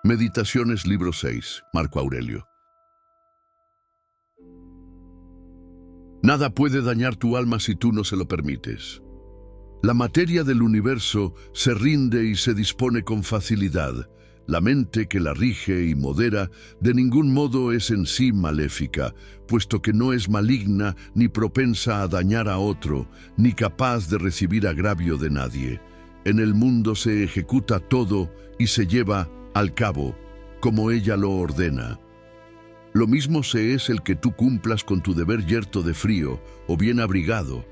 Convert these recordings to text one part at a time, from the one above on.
Meditaciones, libro 6, Marco Aurelio. Nada puede dañar tu alma si tú no se lo permites. La materia del universo se rinde y se dispone con facilidad. La mente que la rige y modera de ningún modo es en sí maléfica, puesto que no es maligna ni propensa a dañar a otro, ni capaz de recibir agravio de nadie. En el mundo se ejecuta todo y se lleva al cabo, como ella lo ordena. Lo mismo se es el que tú cumplas con tu deber yerto de frío, o bien abrigado,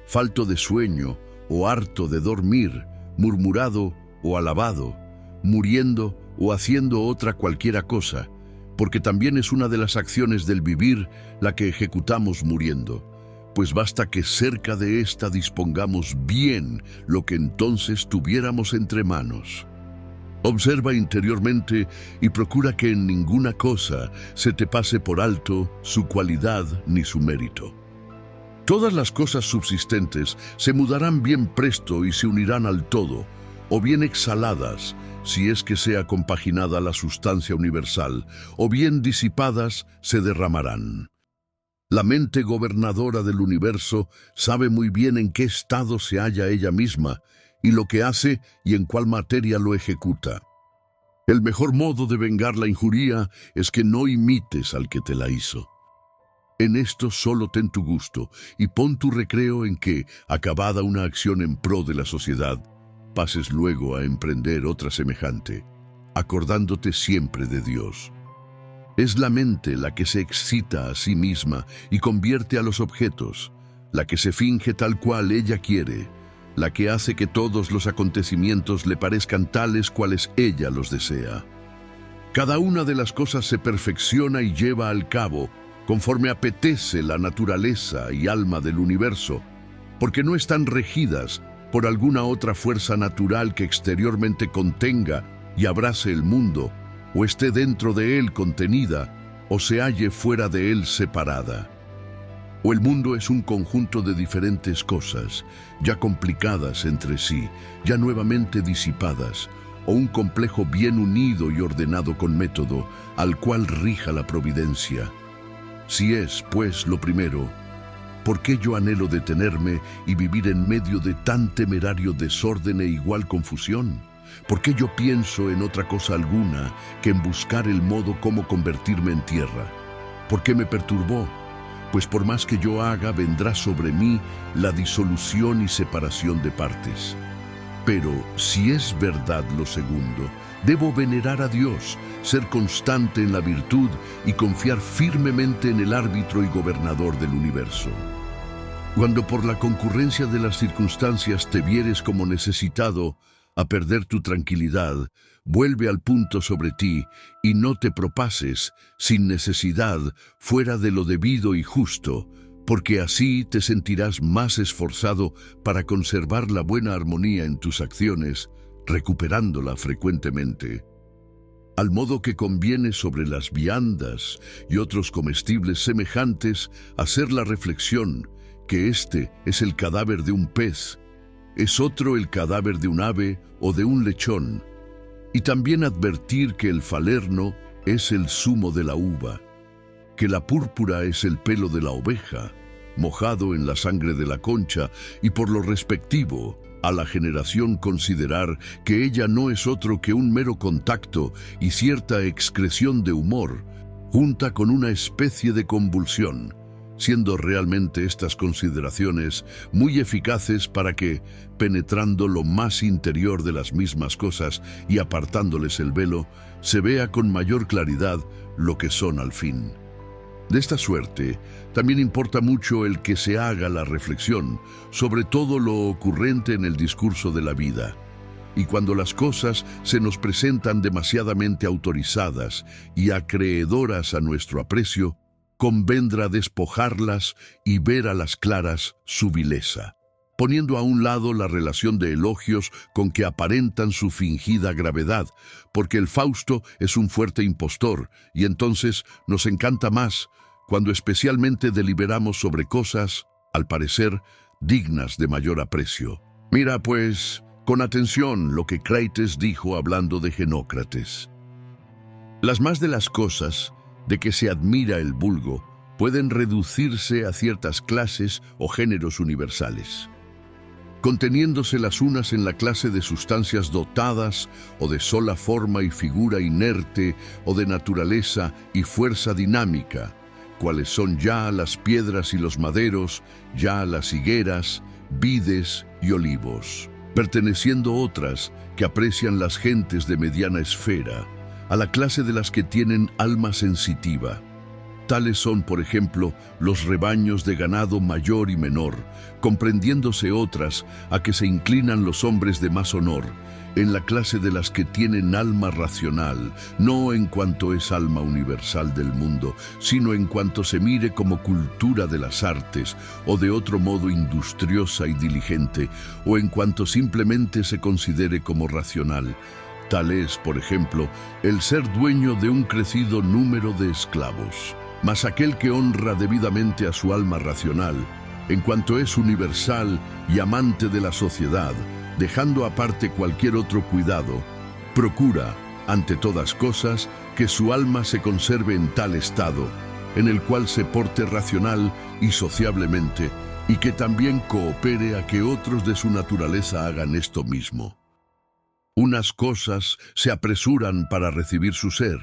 falto de sueño, o harto de dormir, murmurado o alabado, muriendo o haciendo otra cualquiera cosa, porque también es una de las acciones del vivir la que ejecutamos muriendo. Pues basta que cerca de ésta dispongamos bien lo que entonces tuviéramos entre manos. Observa interiormente y procura que en ninguna cosa se te pase por alto su cualidad ni su mérito. Todas las cosas subsistentes se mudarán bien presto y se unirán al todo, o bien exhaladas, si es que sea compaginada la sustancia universal, o bien disipadas, se derramarán. La mente gobernadora del universo sabe muy bien en qué estado se halla ella misma, y lo que hace y en cuál materia lo ejecuta. El mejor modo de vengar la injuria es que no imites al que te la hizo. En esto solo ten tu gusto y pon tu recreo en que, acabada una acción en pro de la sociedad, pases luego a emprender otra semejante, acordándote siempre de Dios. Es la mente la que se excita a sí misma y convierte a los objetos, la que se finge tal cual ella quiere, la que hace que todos los acontecimientos le parezcan tales cuales ella los desea. Cada una de las cosas se perfecciona y lleva al cabo conforme apetece la naturaleza y alma del universo, porque no están regidas por alguna otra fuerza natural que exteriormente contenga y abrace el mundo, o esté dentro de él contenida, o se halle fuera de él separada. O el mundo es un conjunto de diferentes cosas, ya complicadas entre sí, ya nuevamente disipadas, o un complejo bien unido y ordenado con método, al cual rija la providencia. Si es, pues, lo primero, ¿por qué yo anhelo detenerme y vivir en medio de tan temerario desorden e igual confusión? ¿Por qué yo pienso en otra cosa alguna que en buscar el modo cómo convertirme en tierra? ¿Por qué me perturbó? Pues por más que yo haga, vendrá sobre mí la disolución y separación de partes. Pero si es verdad lo segundo, debo venerar a Dios, ser constante en la virtud y confiar firmemente en el árbitro y gobernador del universo. Cuando por la concurrencia de las circunstancias te vieres como necesitado a perder tu tranquilidad, vuelve al punto sobre ti y no te propases sin necesidad fuera de lo debido y justo, porque así te sentirás más esforzado para conservar la buena armonía en tus acciones, recuperándola frecuentemente. Al modo que conviene sobre las viandas y otros comestibles semejantes hacer la reflexión que este es el cadáver de un pez, es otro el cadáver de un ave o de un lechón, y también advertir que el falerno es el zumo de la uva, que la púrpura es el pelo de la oveja, mojado en la sangre de la concha, y por lo respectivo, a la generación considerar que ella no es otro que un mero contacto y cierta excreción de humor, junta con una especie de convulsión, siendo realmente estas consideraciones muy eficaces para que, penetrando lo más interior de las mismas cosas y apartándoles el velo, se vea con mayor claridad lo que son al fin. De esta suerte, también importa mucho el que se haga la reflexión sobre todo lo ocurrente en el discurso de la vida. Y cuando las cosas se nos presentan demasiadamente autorizadas y acreedoras a nuestro aprecio, convendrá despojarlas y ver a las claras su vileza, poniendo a un lado la relación de elogios con que aparentan su fingida gravedad, porque el Fausto es un fuerte impostor, y entonces nos encanta más cuando especialmente deliberamos sobre cosas, al parecer, dignas de mayor aprecio. Mira, pues, con atención lo que Crates dijo hablando de Genócrates. Las más de las cosas de que se admira el vulgo pueden reducirse a ciertas clases o géneros universales, conteniéndose las unas en la clase de sustancias dotadas o de sola forma y figura inerte o de naturaleza y fuerza dinámica, cuales son ya las piedras y los maderos, ya las higueras, vides y olivos, perteneciendo otras que aprecian las gentes de mediana esfera, a la clase de las que tienen alma sensitiva. Tales son, por ejemplo, los rebaños de ganado mayor y menor, comprendiéndose otras a que se inclinan los hombres de más honor, en la clase de las que tienen alma racional, no en cuanto es alma universal del mundo, sino en cuanto se mire como cultura de las artes, o de otro modo industriosa y diligente, o en cuanto simplemente se considere como racional. Tal es, por ejemplo, el ser dueño de un crecido número de esclavos. Mas aquel que honra debidamente a su alma racional, en cuanto es universal y amante de la sociedad, dejando aparte cualquier otro cuidado, procura, ante todas cosas, que su alma se conserve en tal estado, en el cual se porte racional y sociablemente, y que también coopere a que otros de su naturaleza hagan esto mismo. Unas cosas se apresuran para recibir su ser,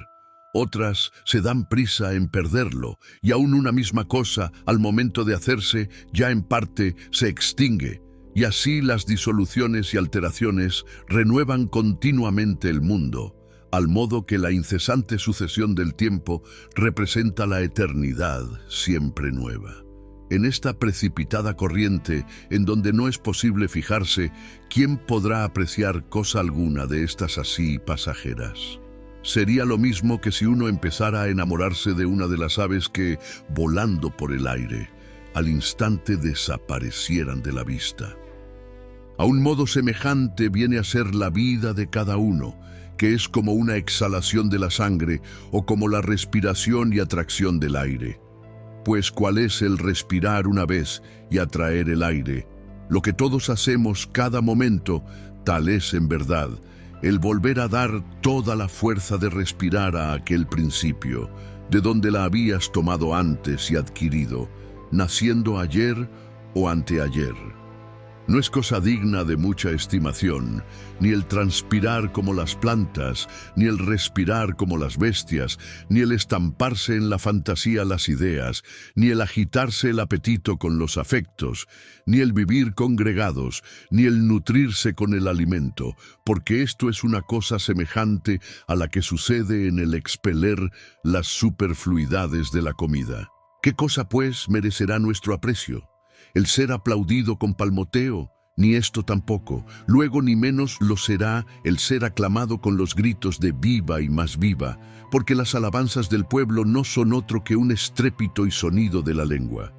otras se dan prisa en perderlo, y aún una misma cosa, al momento de hacerse, ya en parte se extingue, y así las disoluciones y alteraciones renuevan continuamente el mundo, al modo que la incesante sucesión del tiempo representa la eternidad siempre nueva. En esta precipitada corriente, en donde no es posible fijarse, ¿quién podrá apreciar cosa alguna de estas así pasajeras? Sería lo mismo que si uno empezara a enamorarse de una de las aves que, volando por el aire, al instante desaparecieran de la vista. A un modo semejante viene a ser la vida de cada uno, que es como una exhalación de la sangre o como la respiración y atracción del aire. Pues cuál es el respirar una vez y atraer el aire, lo que todos hacemos cada momento, tal es en verdad el volver a dar toda la fuerza de respirar a aquel principio, de donde la habías tomado antes y adquirido, naciendo ayer o anteayer. No es cosa digna de mucha estimación, ni el transpirar como las plantas, ni el respirar como las bestias, ni el estamparse en la fantasía las ideas, ni el agitarse el apetito con los afectos, ni el vivir congregados, ni el nutrirse con el alimento, porque esto es una cosa semejante a la que sucede en el expeler las superfluidades de la comida. ¿Qué cosa, pues, merecerá nuestro aprecio? El ser aplaudido con palmoteo, ni esto tampoco. Luego ni menos lo será el ser aclamado con los gritos de viva y más viva, porque las alabanzas del pueblo no son otro que un estrépito y sonido de la lengua.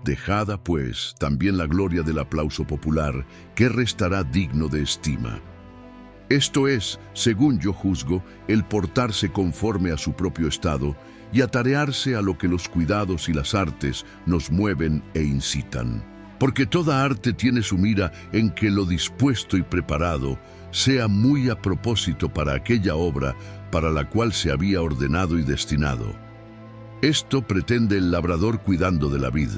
Dejada, pues, también la gloria del aplauso popular, que restará digno de estima. Esto es, según yo juzgo, el portarse conforme a su propio estado, y atarearse a lo que los cuidados y las artes nos mueven e incitan. Porque toda arte tiene su mira en que lo dispuesto y preparado sea muy a propósito para aquella obra para la cual se había ordenado y destinado. Esto pretende el labrador cuidando de la vid,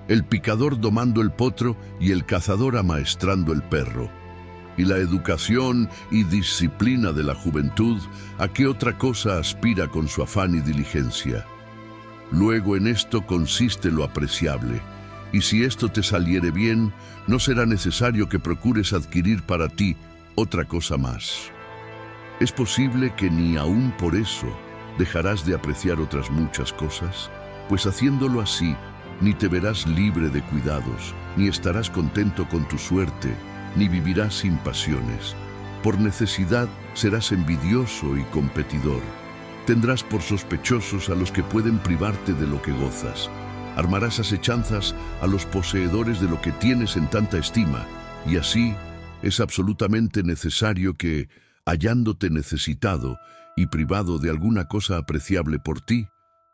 el picador domando el potro y el cazador amaestrando el perro. Y la educación y disciplina de la juventud, ¿a qué otra cosa aspira con su afán y diligencia? Luego en esto consiste lo apreciable, y si esto te saliere bien, no será necesario que procures adquirir para ti otra cosa más. Es posible que ni aún por eso dejarás de apreciar otras muchas cosas, pues haciéndolo así, ni te verás libre de cuidados, ni estarás contento con tu suerte, ni vivirás sin pasiones. Por necesidad serás envidioso y competidor. Tendrás por sospechosos a los que pueden privarte de lo que gozas. Armarás asechanzas a los poseedores de lo que tienes en tanta estima, y así es absolutamente necesario que, hallándote necesitado y privado de alguna cosa apreciable por ti,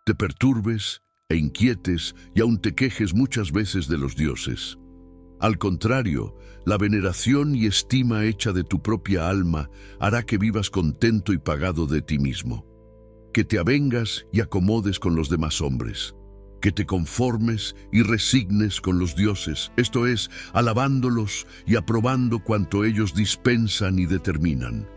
te perturbes e inquietes y aun te quejes muchas veces de los dioses. Al contrario, la veneración y estima hecha de tu propia alma hará que vivas contento y pagado de ti mismo. que te avengas y acomodes con los demás hombres, que te conformes y resignes con los dioses, esto es, alabándolos y aprobando cuanto ellos dispensan y determinan.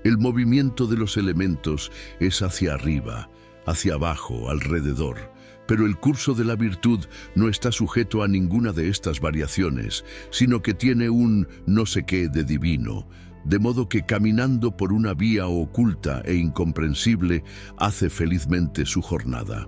El movimiento de los elementos es hacia arriba, hacia abajo, alrededor, pero el curso de la virtud no está sujeto a ninguna de estas variaciones, sino que tiene un no sé qué de divino, de modo que caminando por una vía oculta e incomprensible, hace felizmente su jornada.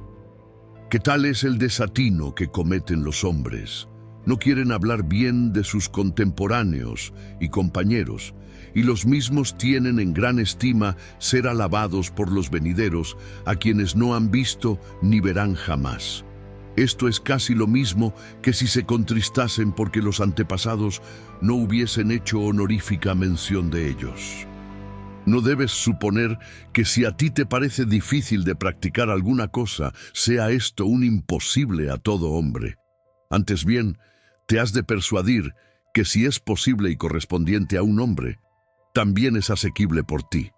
¿Qué tal es el desatino que cometen los hombres? No quieren hablar bien de sus contemporáneos y compañeros, y los mismos tienen en gran estima ser alabados por los venideros, a quienes no han visto ni verán jamás. Esto es casi lo mismo que si se contristasen porque los antepasados no hubiesen hecho honorífica mención de ellos. No debes suponer que si a ti te parece difícil de practicar alguna cosa, sea esto un imposible a todo hombre. Antes bien, te has de persuadir que si es posible y correspondiente a un hombre, también es asequible por ti.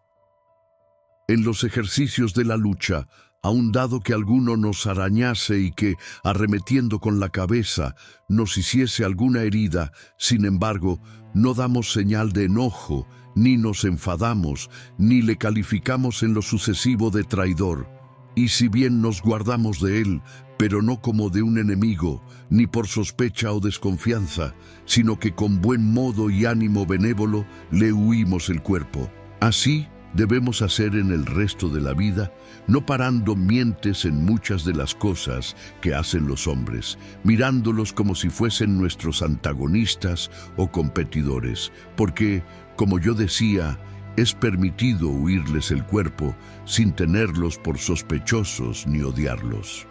En los ejercicios de la lucha, aun dado que alguno nos arañase y que, arremetiendo con la cabeza, nos hiciese alguna herida, sin embargo, no damos señal de enojo, ni nos enfadamos, ni le calificamos en lo sucesivo de traidor. Y si bien nos guardamos de él, pero no como de un enemigo, ni por sospecha o desconfianza, sino que con buen modo y ánimo benévolo le huimos el cuerpo. Así debemos hacer en el resto de la vida, no parando mientes en muchas de las cosas que hacen los hombres, mirándolos como si fuesen nuestros antagonistas o competidores, porque, como yo decía, es permitido huirles el cuerpo sin tenerlos por sospechosos ni odiarlos.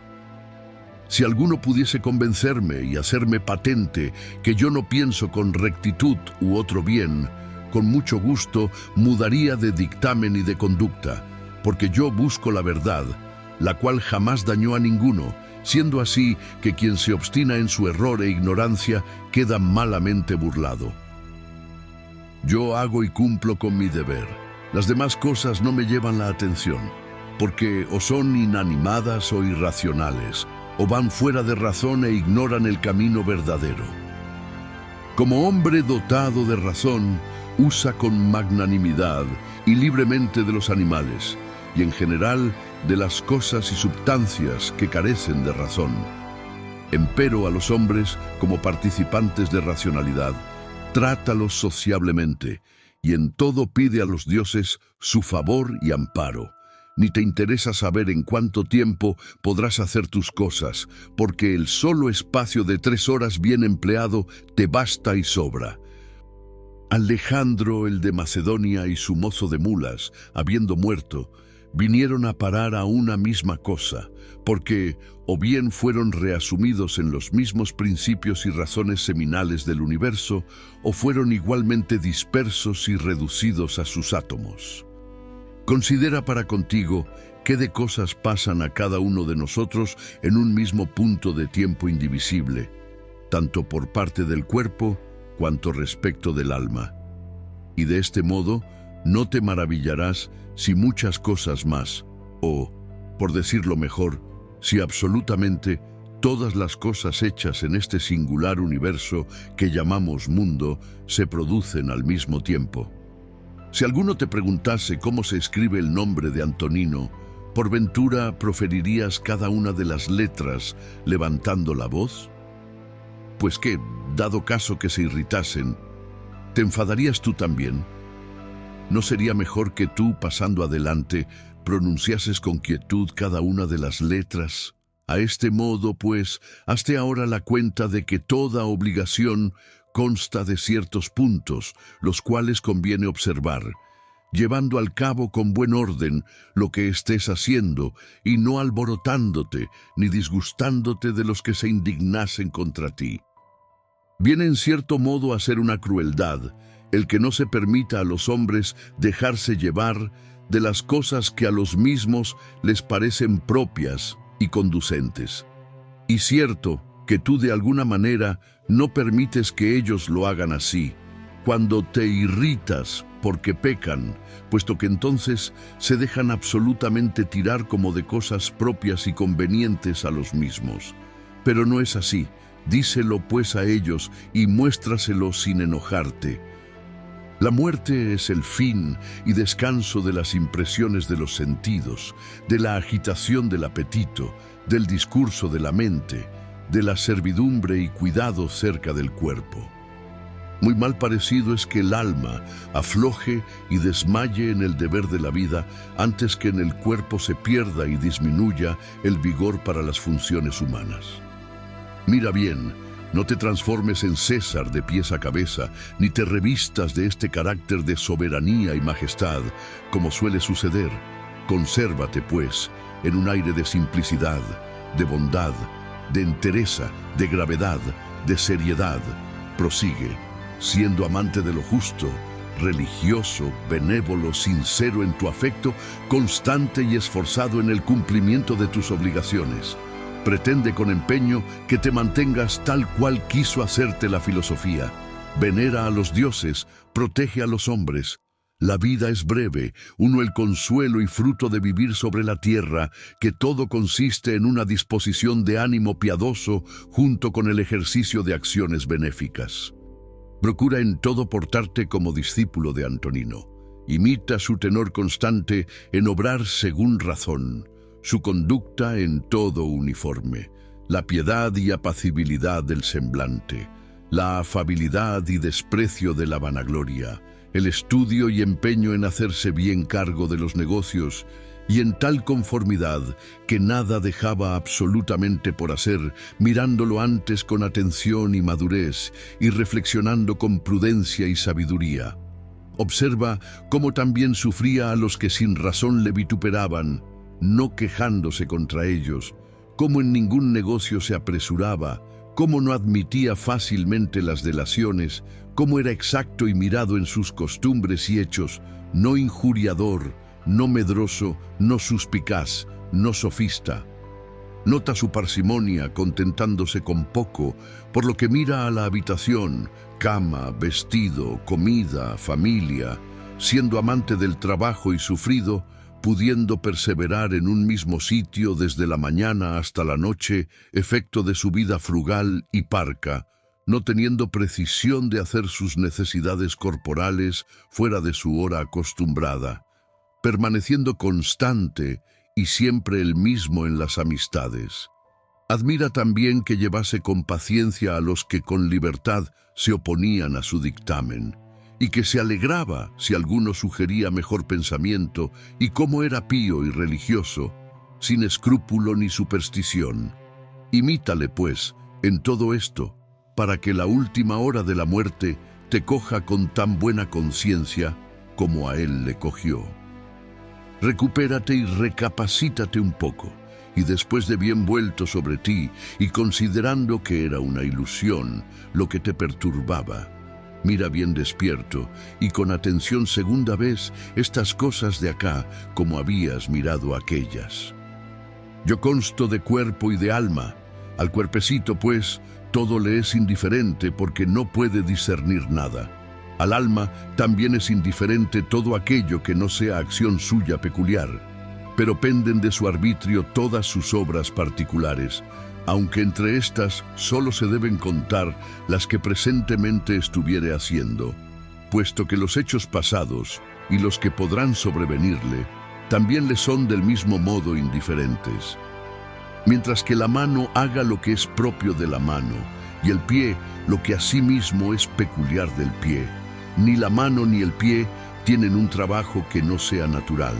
Si alguno pudiese convencerme y hacerme patente que yo no pienso con rectitud u otro bien, con mucho gusto mudaría de dictamen y de conducta, porque yo busco la verdad, la cual jamás dañó a ninguno, siendo así que quien se obstina en su error e ignorancia queda malamente burlado. Yo hago y cumplo con mi deber. Las demás cosas no me llevan la atención, porque o son inanimadas o irracionales, o van fuera de razón e ignoran el camino verdadero. Como hombre dotado de razón, usa con magnanimidad y libremente de los animales, y en general de las cosas y substancias que carecen de razón. Empero a los hombres, como participantes de racionalidad, trátalos sociablemente, y en todo pide a los dioses su favor y amparo. Ni te interesa saber en cuánto tiempo podrás hacer tus cosas, porque el solo espacio de 3 horas bien empleado te basta y sobra. Alejandro el de Macedonia y su mozo de mulas, habiendo muerto, vinieron a parar a una misma cosa, porque o bien fueron reasumidos en los mismos principios y razones seminales del universo, o fueron igualmente dispersos y reducidos a sus átomos. Considera para contigo qué de cosas pasan a cada uno de nosotros en un mismo punto de tiempo indivisible, tanto por parte del cuerpo cuanto respecto del alma. Y de este modo no te maravillarás si muchas cosas más, o, por decirlo mejor, si absolutamente todas las cosas hechas en este singular universo que llamamos mundo se producen al mismo tiempo. Si alguno te preguntase cómo se escribe el nombre de Antonino, ¿por ventura proferirías cada una de las letras levantando la voz? Pues que, dado caso que se irritasen, ¿te enfadarías tú también? ¿No sería mejor que tú, pasando adelante, pronunciases con quietud cada una de las letras? A este modo, pues, hazte ahora la cuenta de que toda obligación consta de ciertos puntos, los cuales conviene observar, llevando al cabo con buen orden lo que estés haciendo, y no alborotándote ni disgustándote de los que se indignasen contra ti. Viene en cierto modo a ser una crueldad el que no se permita a los hombres dejarse llevar de las cosas que a los mismos les parecen propias y conducentes. Y cierto que tú de alguna manera no permites que ellos lo hagan así, cuando te irritas porque pecan, puesto que entonces se dejan absolutamente tirar como de cosas propias y convenientes a los mismos. Pero no es así. Díselo pues a ellos y muéstraselo sin enojarte. La muerte es el fin y descanso de las impresiones de los sentidos, de la agitación del apetito, del discurso de la mente, de la servidumbre y cuidado cerca del cuerpo. Muy mal parecido es que el alma afloje y desmaye en el deber de la vida antes que en el cuerpo se pierda y disminuya el vigor para las funciones humanas. Mira bien, no te transformes en César de pies a cabeza, ni te revistas de este carácter de soberanía y majestad, como suele suceder. Consérvate, pues, en un aire de simplicidad, de bondad, de entereza, de gravedad, de seriedad. Prosigue, siendo amante de lo justo, religioso, benévolo, sincero en tu afecto, constante y esforzado en el cumplimiento de tus obligaciones. Pretende con empeño que te mantengas tal cual quiso hacerte la filosofía. Venera a los dioses, protege a los hombres. La vida es breve, uno el consuelo y fruto de vivir sobre la tierra, que todo consiste en una disposición de ánimo piadoso junto con el ejercicio de acciones benéficas. Procura en todo portarte como discípulo de Antonino. Imita su tenor constante en obrar según razón, su conducta en todo uniforme, la piedad y apacibilidad del semblante, la afabilidad y desprecio de la vanagloria, el estudio y empeño en hacerse bien cargo de los negocios, y en tal conformidad que nada dejaba absolutamente por hacer, mirándolo antes con atención y madurez, y reflexionando con prudencia y sabiduría. Observa cómo también sufría a los que sin razón le vituperaban, no quejándose contra ellos, cómo en ningún negocio se apresuraba, cómo no admitía fácilmente las delaciones, cómo era exacto y mirado en sus costumbres y hechos, no injuriador, no medroso, no suspicaz, no sofista. Nota su parsimonia, contentándose con poco, por lo que mira a la habitación, cama, vestido, comida, familia, siendo amante del trabajo y sufrido, pudiendo perseverar en un mismo sitio desde la mañana hasta la noche, efecto de su vida frugal y parca, no teniendo precisión de hacer sus necesidades corporales fuera de su hora acostumbrada, permaneciendo constante y siempre el mismo en las amistades. Admira también que llevase con paciencia a los que con libertad se oponían a su dictamen, y que se alegraba si alguno sugería mejor pensamiento, y cómo era pío y religioso, sin escrúpulo ni superstición. Imítale, pues, en todo esto, para que la última hora de la muerte te coja con tan buena conciencia como a él le cogió. Recupérate y recapacítate un poco, y después de bien vuelto sobre ti, y considerando que era una ilusión lo que te perturbaba, mira bien despierto y con atención segunda vez estas cosas de acá como habías mirado aquellas. Yo consto de cuerpo y de alma. Al cuerpecito, pues, todo le es indiferente porque no puede discernir nada. Al alma también es indiferente todo aquello que no sea acción suya peculiar, pero penden de su arbitrio todas sus obras particulares, aunque entre estas solo se deben contar las que presentemente estuviere haciendo, puesto que los hechos pasados y los que podrán sobrevenirle también le son del mismo modo indiferentes. Mientras que la mano haga lo que es propio de la mano, y el pie lo que asimismo es peculiar del pie, ni la mano ni el pie tienen un trabajo que no sea natural.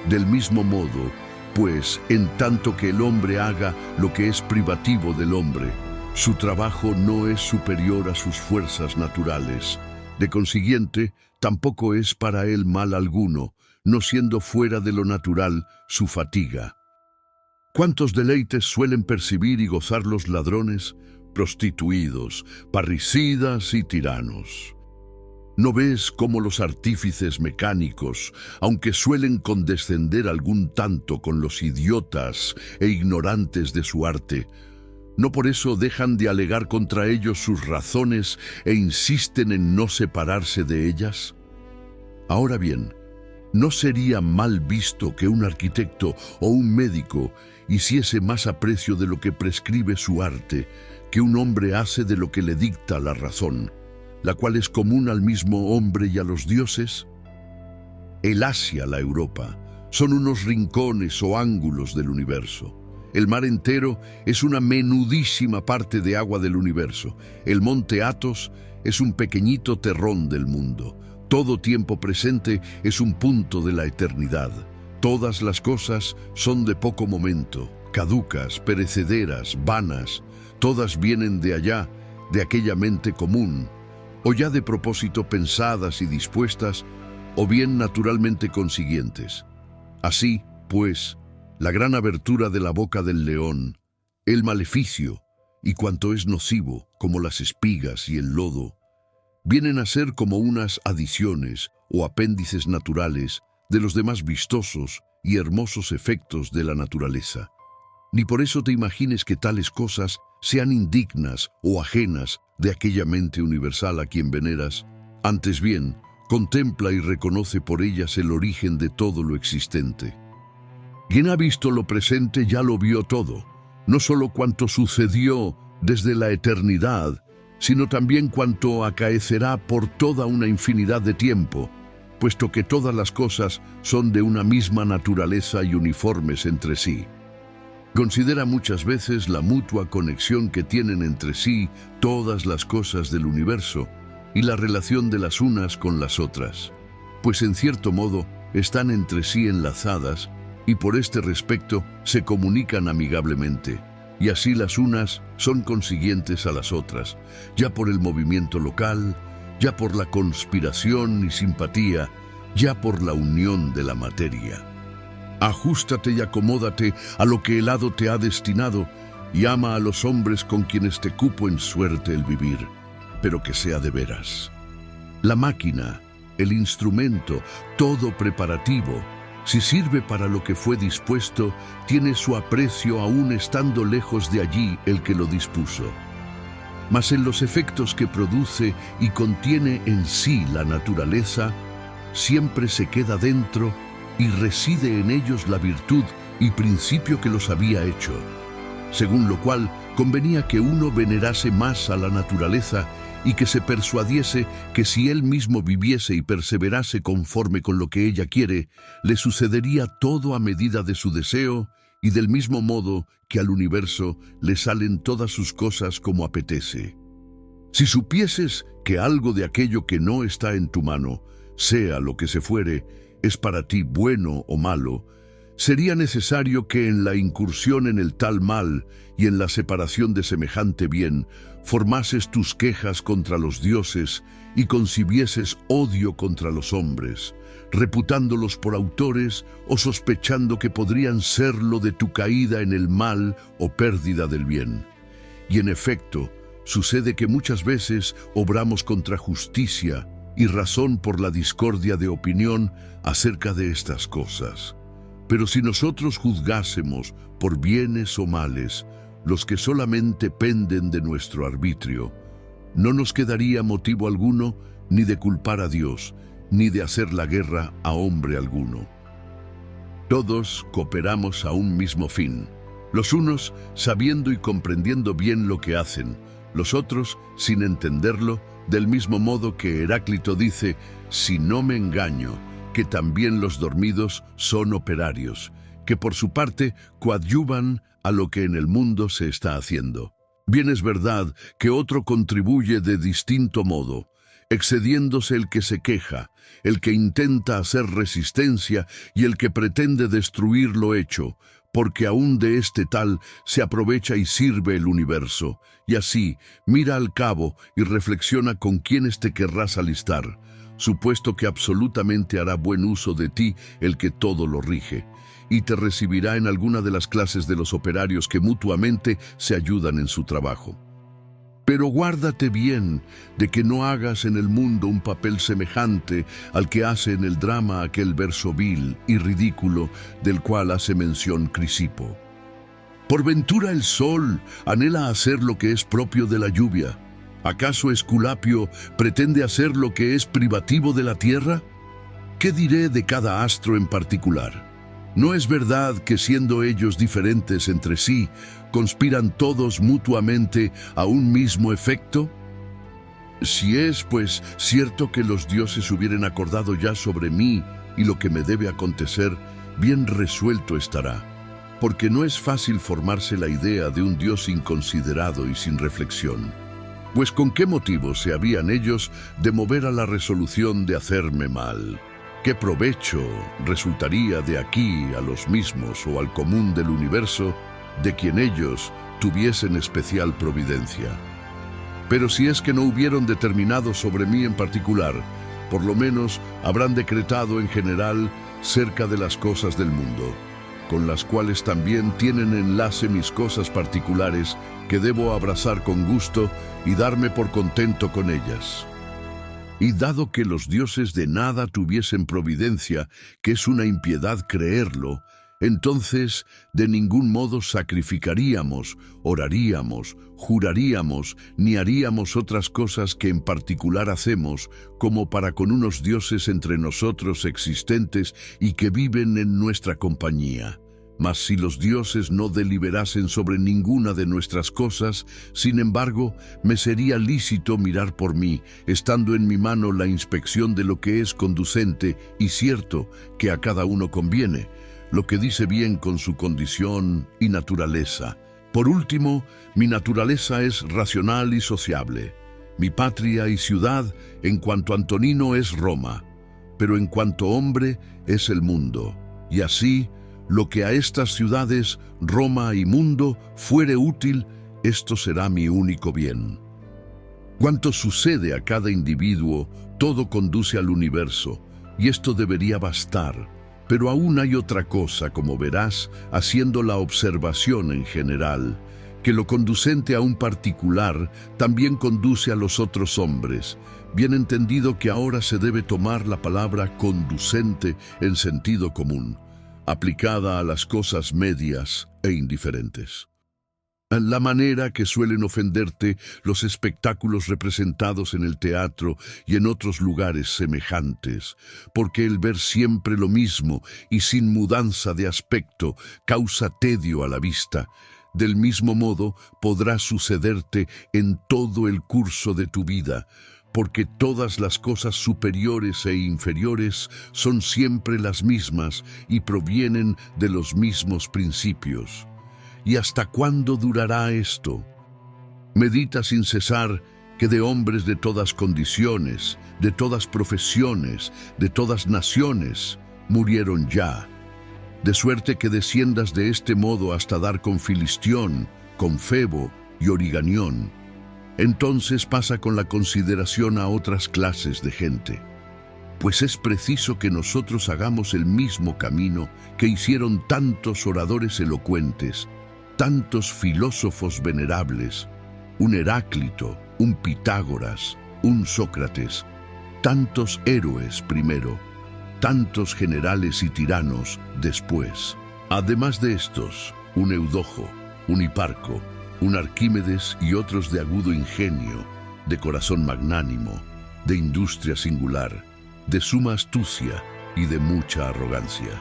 Del mismo modo, pues, en tanto que el hombre haga lo que es privativo del hombre, su trabajo no es superior a sus fuerzas naturales. De consiguiente, tampoco es para él mal alguno, no siendo fuera de lo natural su fatiga. ¿Cuántos deleites suelen percibir y gozar los ladrones, prostituidos, parricidas y tiranos? ¿No ves cómo los artífices mecánicos, aunque suelen condescender algún tanto con los idiotas e ignorantes de su arte, ¿No por eso dejan de alegar contra ellos sus razones e insisten en no separarse de ellas? Ahora bien, ¿no sería mal visto que un arquitecto o un médico hiciese más aprecio de lo que prescribe su arte que un hombre hace de lo que le dicta la razón, la cual es común al mismo hombre y a los dioses? El Asia, la Europa, son unos rincones o ángulos del universo. El mar entero es una menudísima parte de agua del universo. El monte Athos es un pequeñito terrón del mundo. Todo tiempo presente es un punto de la eternidad. Todas las cosas son de poco momento, caducas, perecederas, vanas. Todas vienen de allá, de aquella mente común, o ya de propósito pensadas y dispuestas, o bien naturalmente consiguientes. Así, pues, la gran abertura de la boca del león, el maleficio y cuanto es nocivo, como las espigas y el lodo, vienen a ser como unas adiciones o apéndices naturales de los demás vistosos y hermosos efectos de la naturaleza. Ni por eso te imagines que tales cosas sean indignas o ajenas de aquella mente universal a quien veneras. Antes bien, contempla y reconoce por ellas el origen de todo lo existente. Quien ha visto lo presente ya lo vio todo, no solo cuanto sucedió desde la eternidad, sino también cuanto acaecerá por toda una infinidad de tiempo, puesto que todas las cosas son de una misma naturaleza y uniformes entre sí. Considera muchas veces la mutua conexión que tienen entre sí todas las cosas del universo y la relación de las unas con las otras, pues en cierto modo están entre sí enlazadas y por este respecto se comunican amigablemente, y así las unas son consiguientes a las otras, ya por el movimiento local, ya por la conspiración y simpatía, ya por la unión de la materia. Ajústate y acomódate a lo que el hado te ha destinado, y ama a los hombres con quienes te cupo en suerte el vivir, pero que sea de veras. La máquina, el instrumento, todo preparativo, si sirve para lo que fue dispuesto, tiene su aprecio aún estando lejos de allí el que lo dispuso. Mas en los efectos que produce y contiene en sí la naturaleza, siempre se queda dentro y reside en ellos la virtud y principio que los había hecho, según lo cual convenía que uno venerase más a la naturaleza y que se persuadiese que si él mismo viviese y perseverase conforme con lo que ella quiere, le sucedería todo a medida de su deseo, y del mismo modo que al universo le salen todas sus cosas como apetece. Si supieses que algo de aquello que no está en tu mano, sea lo que se fuere, es para ti bueno o malo, sería necesario que en la incursión en el tal mal y en la separación de semejante bien, formases tus quejas contra los dioses y concibieses odio contra los hombres, reputándolos por autores o sospechando que podrían serlo de tu caída en el mal o pérdida del bien. Y en efecto, sucede que muchas veces obramos contra justicia y razón por la discordia de opinión acerca de estas cosas. Pero si nosotros juzgásemos por bienes o males los que solamente penden de nuestro arbitrio, no nos quedaría motivo alguno ni de culpar a Dios, ni de hacer la guerra a hombre alguno. Todos cooperamos a un mismo fin, los unos sabiendo y comprendiendo bien lo que hacen, los otros sin entenderlo, del mismo modo que Heráclito dice, si no me engaño, que también los dormidos son operarios, que por su parte coadyuvan a lo que en el mundo se está haciendo. Bien es verdad que otro contribuye de distinto modo, excediéndose el que se queja, el que intenta hacer resistencia y el que pretende destruir lo hecho, porque aún de este tal se aprovecha y sirve el universo. Y así, mira al cabo y reflexiona con quiénes te querrás alistar, supuesto que absolutamente hará buen uso de ti el que todo lo rige, y te recibirá en alguna de las clases de los operarios que mutuamente se ayudan en su trabajo. Pero guárdate bien de que no hagas en el mundo un papel semejante al que hace en el drama aquel verso vil y ridículo del cual hace mención Crisipo. ¿Por ventura el sol anhela hacer lo que es propio de la lluvia? ¿Acaso Esculapio pretende hacer lo que es privativo de la tierra? ¿Qué diré de cada astro en particular? ¿No es verdad que siendo ellos diferentes entre sí, conspiran todos mutuamente a un mismo efecto? Si es, pues, cierto que los dioses hubieran acordado ya sobre mí y lo que me debe acontecer, bien resuelto estará, porque no es fácil formarse la idea de un Dios inconsiderado y sin reflexión. Pues ¿con qué motivo se habían ellos de mover a la resolución de hacerme mal? ¿Qué provecho resultaría de aquí a los mismos o al común del universo de quien ellos tuviesen especial providencia? Pero si es que no hubieron determinado sobre mí en particular, por lo menos habrán decretado en general cerca de las cosas del mundo, con las cuales también tienen enlace mis cosas particulares que debo abrazar con gusto y darme por contento con ellas. Y dado que los dioses de nada tuviesen providencia, que es una impiedad creerlo, entonces de ningún modo sacrificaríamos, oraríamos, juraríamos, ni haríamos otras cosas que en particular hacemos, como para con unos dioses entre nosotros existentes y que viven en nuestra compañía. Mas si los dioses no deliberasen sobre ninguna de nuestras cosas, sin embargo, me sería lícito mirar por mí, estando en mi mano la inspección de lo que es conducente y cierto que a cada uno conviene, lo que dice bien con su condición y naturaleza. Por último, mi naturaleza es racional y sociable. Mi patria y ciudad, en cuanto Antonino, es Roma, pero en cuanto hombre es el mundo. Y así, lo que a estas ciudades, Roma y mundo, fuere útil, esto será mi único bien. Cuanto sucede a cada individuo, todo conduce al universo, y esto debería bastar. Pero aún hay otra cosa, como verás, haciendo la observación en general, que lo conducente a un particular también conduce a los otros hombres. Bien entendido que ahora se debe tomar la palabra conducente en sentido común, aplicada a las cosas medias e indiferentes. La manera que suelen ofenderte los espectáculos representados en el teatro y en otros lugares semejantes, porque el ver siempre lo mismo y sin mudanza de aspecto causa tedio a la vista. Del mismo modo podrá sucederte en todo el curso de tu vida, porque todas las cosas superiores e inferiores son siempre las mismas y provienen de los mismos principios. ¿Y hasta cuándo durará esto? Medita sin cesar que de hombres de todas condiciones, de todas profesiones, de todas naciones, murieron ya. De suerte que desciendas de este modo hasta dar con Filistión, con Febo y Origanión. Entonces pasa con la consideración a otras clases de gente. Pues es preciso que nosotros hagamos el mismo camino que hicieron tantos oradores elocuentes, tantos filósofos venerables, un Heráclito, un Pitágoras, un Sócrates, tantos héroes primero, tantos generales y tiranos después. Además de estos, un Eudojo, un Hiparco, un Arquímedes y otros de agudo ingenio, de corazón magnánimo, de industria singular, de suma astucia y de mucha arrogancia.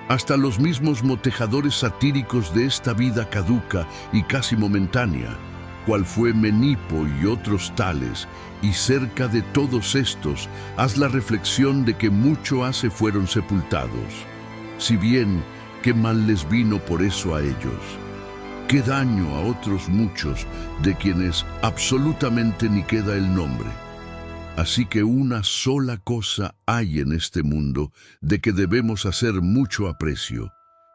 Hasta los mismos motejadores satíricos de esta vida caduca y casi momentánea, cual fue Menipo y otros tales, y cerca de todos estos, haz la reflexión de que mucho hace fueron sepultados. Si bien, qué mal les vino por eso a ellos. Qué daño a otros muchos, de quienes absolutamente ni queda el nombre. Así que una sola cosa hay en este mundo de que debemos hacer mucho aprecio,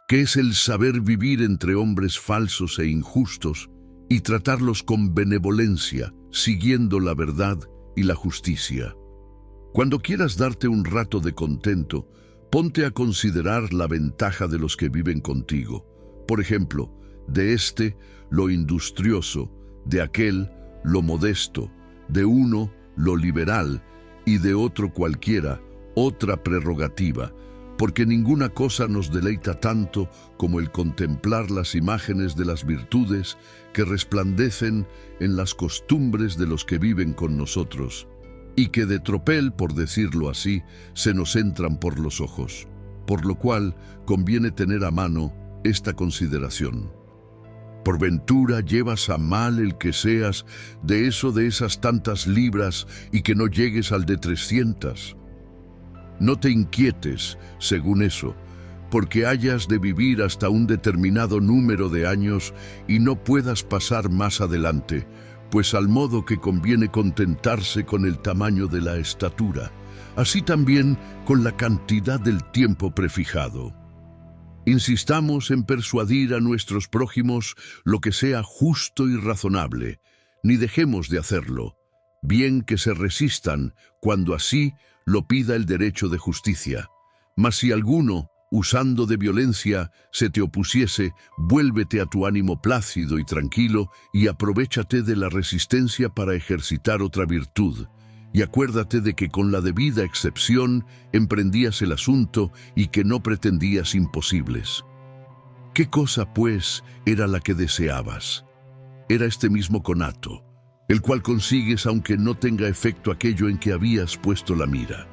que es el saber vivir entre hombres falsos e injustos y tratarlos con benevolencia, siguiendo la verdad y la justicia. Cuando quieras darte un rato de contento, ponte a considerar la ventaja de los que viven contigo. Por ejemplo, de este, lo industrioso, de aquel, lo modesto, de uno, lo liberal, y de otro cualquiera, otra prerrogativa, porque ninguna cosa nos deleita tanto como el contemplar las imágenes de las virtudes que resplandecen en las costumbres de los que viven con nosotros, y que de tropel, por decirlo así, se nos entran por los ojos, por lo cual conviene tener a mano esta consideración. Por ventura llevas a mal el que seas de esas tantas libras y que no llegues al de 300. No te inquietes, según eso, porque hayas de vivir hasta un determinado número de años y no puedas pasar más adelante, pues al modo que conviene contentarse con el tamaño de la estatura, así también con la cantidad del tiempo prefijado. Insistamos en persuadir a nuestros prójimos lo que sea justo y razonable, ni dejemos de hacerlo, bien que se resistan cuando así lo pida el derecho de justicia. Mas si alguno, usando de violencia, se te opusiese, vuélvete a tu ánimo plácido y tranquilo y aprovéchate de la resistencia para ejercitar otra virtud. Y acuérdate de que con la debida excepción emprendías el asunto y que no pretendías imposibles. ¿Qué cosa, pues, era la que deseabas? Era este mismo conato, el cual consigues aunque no tenga efecto aquello en que habías puesto la mira.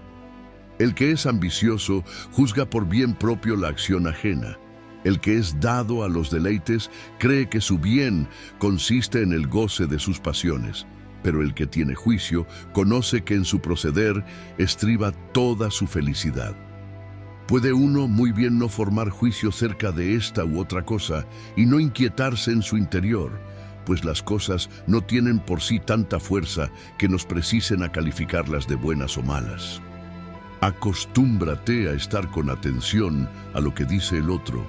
El que es ambicioso juzga por bien propio la acción ajena. El que es dado a los deleites cree que su bien consiste en el goce de sus pasiones. Pero el que tiene juicio conoce que en su proceder estriba toda su felicidad. Puede uno muy bien no formar juicio cerca de esta u otra cosa y no inquietarse en su interior, pues las cosas no tienen por sí tanta fuerza que nos precisen a calificarlas de buenas o malas. Acostúmbrate a estar con atención a lo que dice el otro,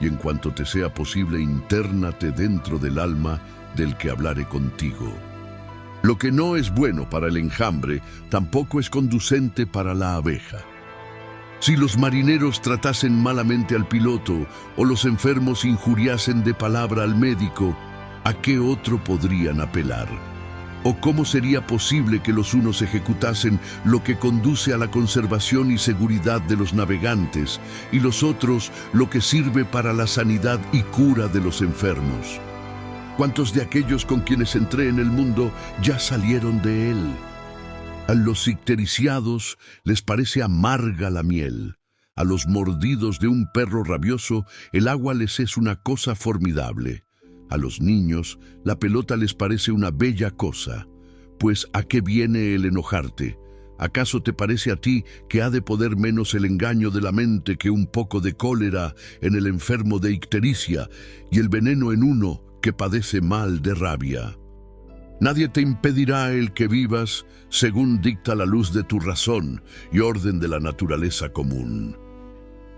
y en cuanto te sea posible intérnate dentro del alma del que hablare contigo. Lo que no es bueno para el enjambre, tampoco es conducente para la abeja. Si los marineros tratasen malamente al piloto, o los enfermos injuriasen de palabra al médico, ¿a qué otro podrían apelar? ¿O cómo sería posible que los unos ejecutasen lo que conduce a la conservación y seguridad de los navegantes, y los otros lo que sirve para la sanidad y cura de los enfermos? ¿Cuántos de aquellos con quienes entré en el mundo ya salieron de él? A los ictericiados les parece amarga la miel. A los mordidos de un perro rabioso el agua les es una cosa formidable. A los niños la pelota les parece una bella cosa. Pues ¿a qué viene el enojarte? ¿Acaso te parece a ti que ha de poder menos el engaño de la mente que un poco de cólera en el enfermo de ictericia y el veneno en uno que padece mal de rabia? Nadie te impedirá el que vivas según dicta la luz de tu razón y orden de la naturaleza común.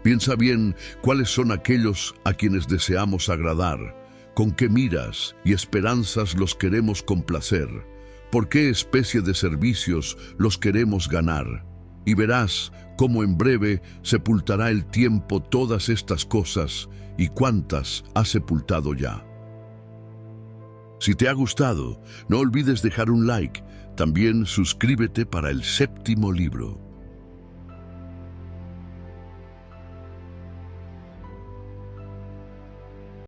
Piensa bien cuáles son aquellos a quienes deseamos agradar, con qué miras y esperanzas los queremos complacer, por qué especie de servicios los queremos ganar, y verás cómo en breve sepultará el tiempo todas estas cosas y cuántas ha sepultado ya. Si te ha gustado, no olvides dejar un like. También suscríbete para el 7º libro.